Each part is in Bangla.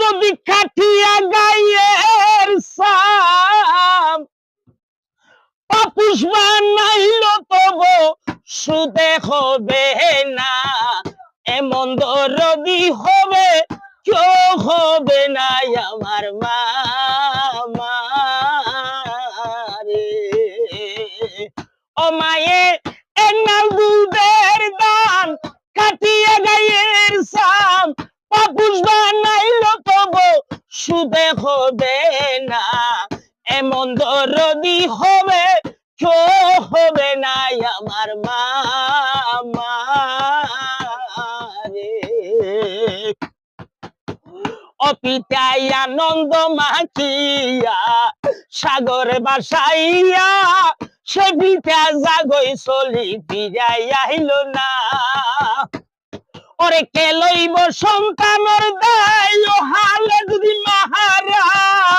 যদি কাঠিয়া গায়ের সাম পাপুষ বানাইল তবু সুদে হবে না, এমন দরদি হবে কেউ হবে না আমার মা রে। ও মায়ে এনাল দুধের দাম কাটিয়ে গায়ের সাম পাপুষ বানাইল তবু সুদে হবে না, এমন দরদি হবে কেউ হবে না আমার মা রে। অপিতাই আনন্দ মাখিয়া সাগরে বাসাইয়া সে পিতা জাগই চলি ফিরাই আইল না। ওরে কে লইব সন্তানের দায় ও হালে যদি মাহারাই,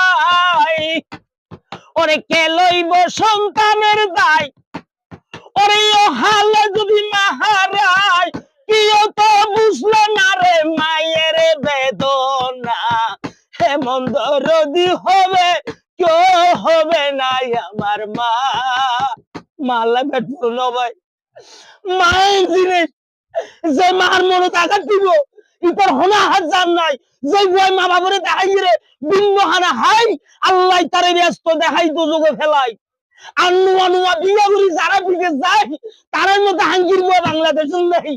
ওরে কে লইব সন্তানের দায়, ওরে ও হালে যদি মাহারাই, কেউ তো বুঝলো না রে মায়ের বেদনা, এমন দরদি হবে কেউ হবে না আমার মা। মালা বেটবো না ভাই, মায়ের জিনিস যে মার মনে টাকা দিব ইতার হনা হাত জান নাই, যে বই মা বাবরে দেখাই রে বিম্ব হানা হাই আল্লাহ তারে ব্যস্ত দেখাই তো যোগে ফেলাই। আনুয়া নুয়া বিয়া করি যারা বিদেশ যায় তার মধ্যে হাঙ্গির বই বাংলাদেশ নাই।